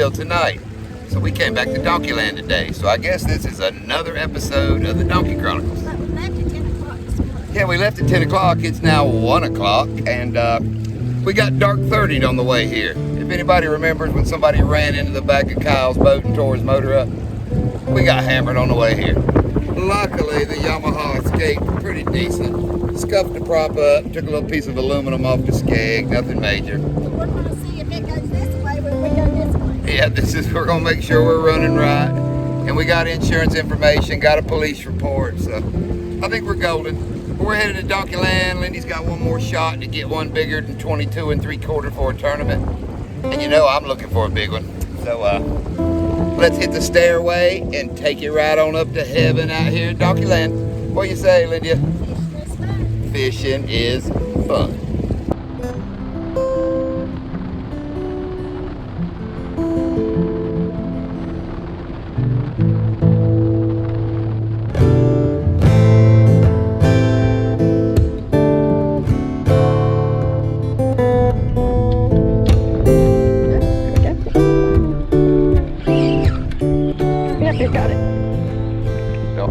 till tonight. So we came back to Donkeyland today. So I guess this is another episode of the Donkey Chronicles. But we left at 10 o'clock this morning. Yeah, we left at 10 o'clock. It's now 1 o'clock. And we got dark 30'd on the way here. If anybody remembers when somebody ran into the back of Kyle's boat and tore his motor up, we got hammered on the way here. Luckily, the Yamaha escaped pretty decent. Scuffed the prop up, took a little piece of aluminum off the skeg, nothing major. But we're going to see if it goes this way when we go this way. Yeah, we're gonna make sure we're running right. And we got insurance information, got a police report, so I think we're golden. We're headed to Donkeyland. Lindy's got one more shot to get one bigger than 22 3/4 for a tournament. And you know I'm looking for a big one. So let's hit the stairway and take it right on up to heaven out here at Donkeyland. What do you say, Lindy? Fishing is fun. Fishing is fun. You got it. No.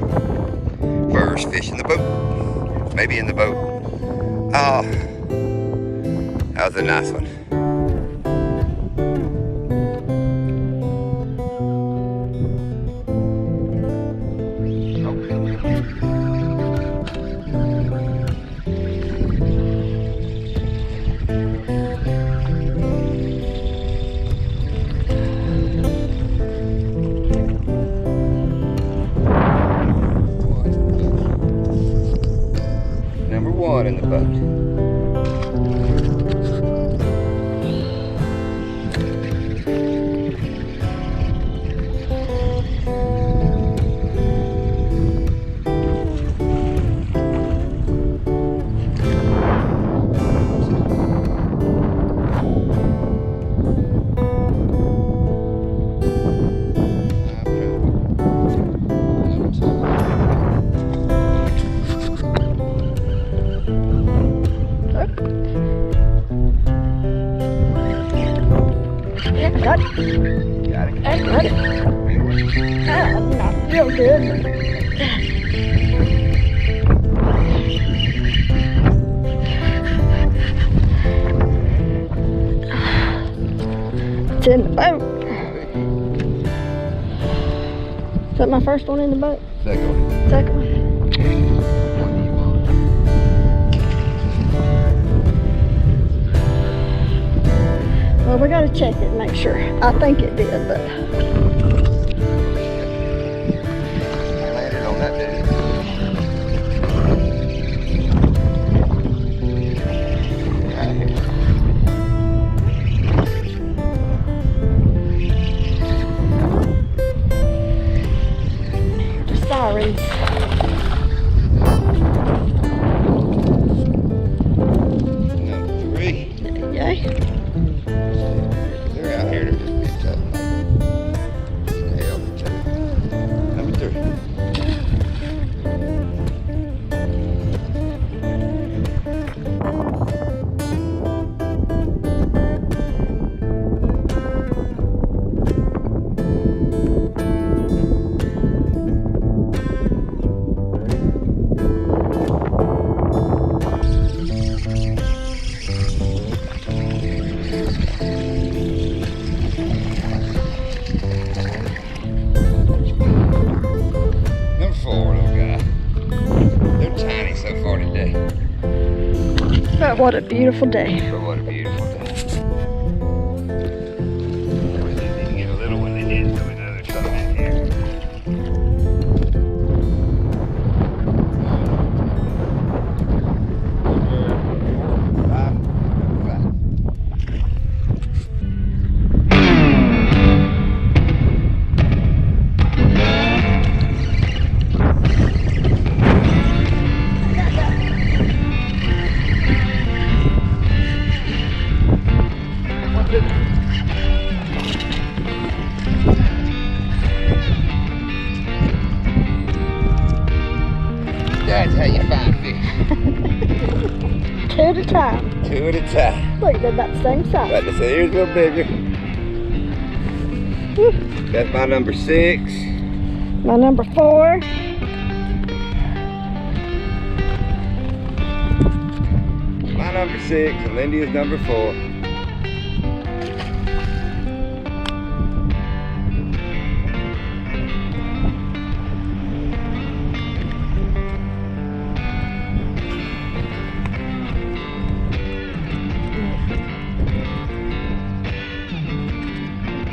First fish in the boat. Maybe in the boat. Oh, that was a nice one. Number one in the boat. Got it. Got it. I got it. Not real good. It's in the boat. Is that my first one in the boat? Second one. Second one. Well, we gotta check it and make sure. I think it did, but I landed on that dude. the sirens. Number 3. Yay. They're out here to just be tough. Hell, number 3. But what a beautiful day. But what a beautiful day. We didn't even get a little one. They did, so we know there's something in here. That's how you find fish. Two at a time. Two at a time. Look, they're about the same size. But this here's a little bigger. That's my number 6. My number 4. My number 6 and Lindy is number 4.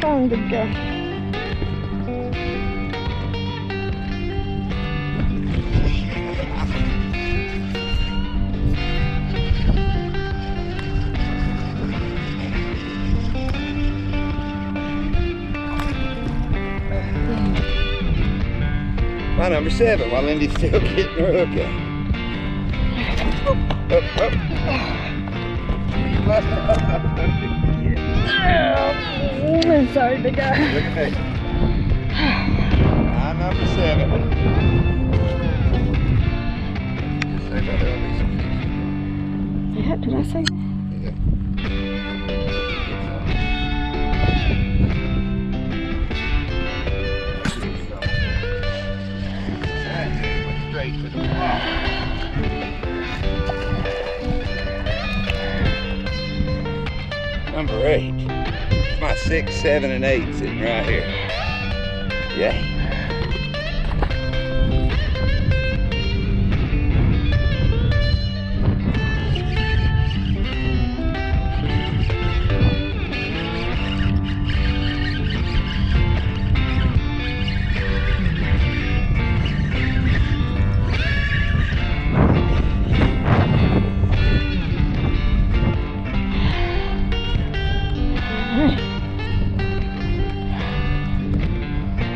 Phone to go. My number 7 while Lindy's still getting her hook up. I'm sorry, big guy. Look at me. My number 7. Just say about there'll be some fish. Yeah, did I say that? Straight to the ball. Number 8. It's my 6, 7, and 8 sitting right here. Yay.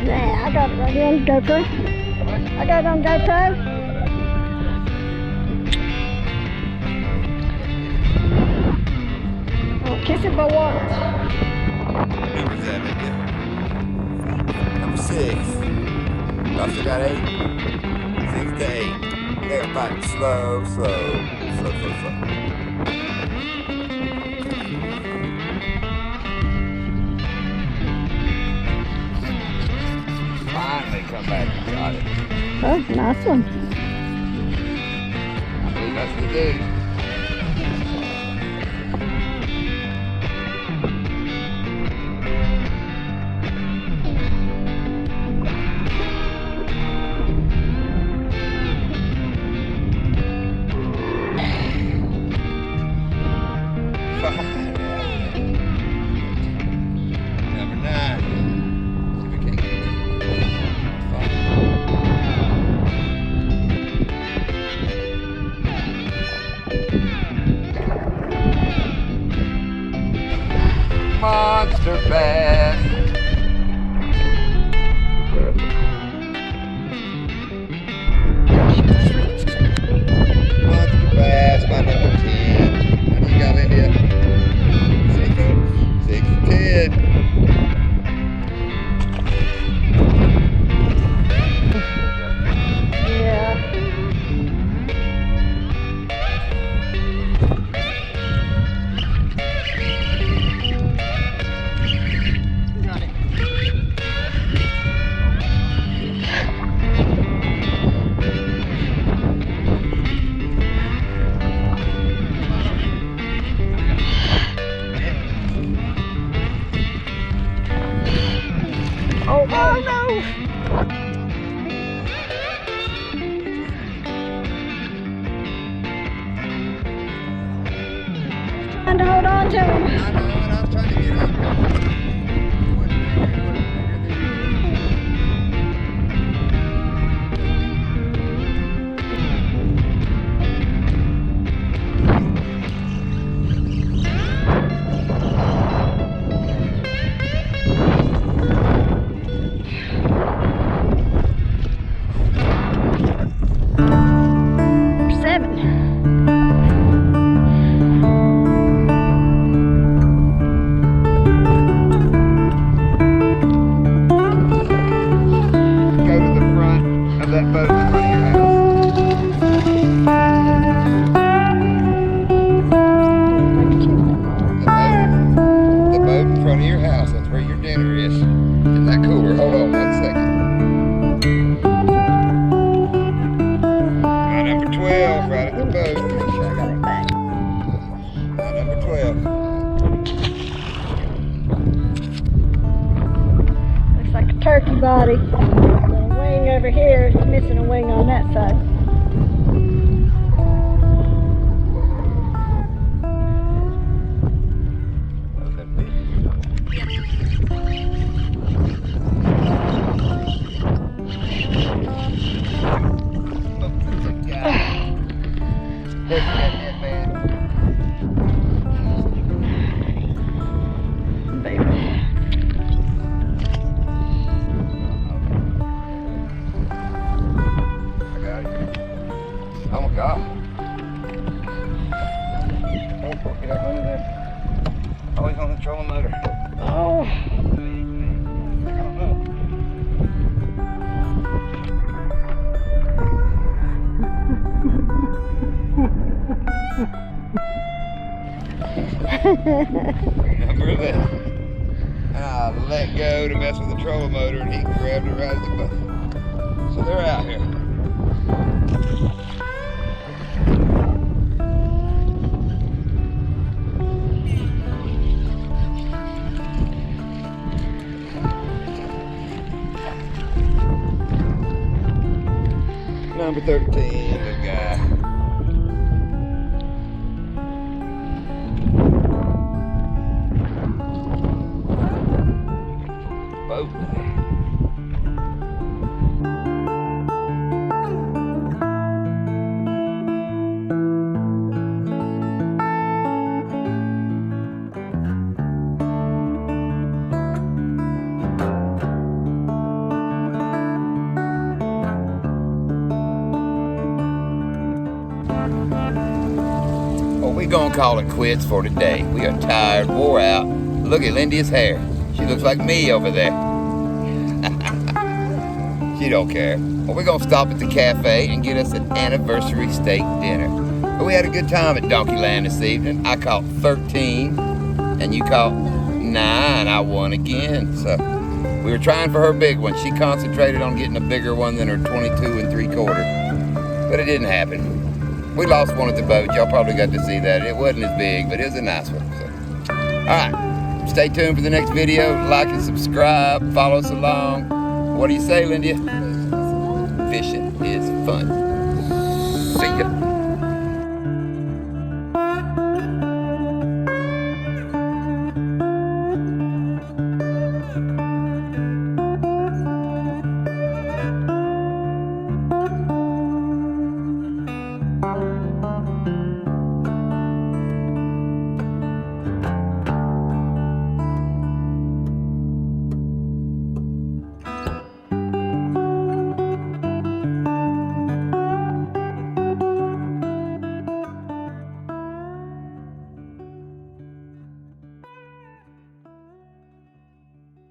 Yeah, I got it right here on GoPro. I got it on GoPro. I'll kiss it by once. Number 7, yeah. Number 6. I still got 8. 6 to 8. They're fighting slow. Finally come back and got it. Oh, nice one. I believe that's the dude. Number 9. See if we can't get it. Monster bass. Monster bass, my number 10. How do you got, Lindy? 6 to 10. Yeah. Got it. Oh no! Trying to hold on to him. I know, and I was trying to get up. turkey body. The wing over here is missing a wing on that side. Oh my God. Oh, get up under there. Oh, he's on the trolling motor. Oh. I don't know. Remember that? I let go to mess with the trolling motor and he grabbed it right at the button. So they're out here. Number 13, good guy. Boat. Well, we're gonna call it quits for today. We are tired, wore out. Look at Lindy's hair. She looks like me over there. She don't care. Well, we're gonna stop at the cafe and get us an anniversary steak dinner. But we had a good time at Donkeyland this evening. I caught 13, and you caught 9. I won again. So we were trying for her big one. She concentrated on getting a bigger one than her 22 3/4, but it didn't happen. We lost one at the boat. Y'all probably got to see that. It wasn't as big, but it was a nice one. So, all right, stay tuned for the next video. Like and subscribe. Follow us along. What do you say, Lindy? Fishing is fun.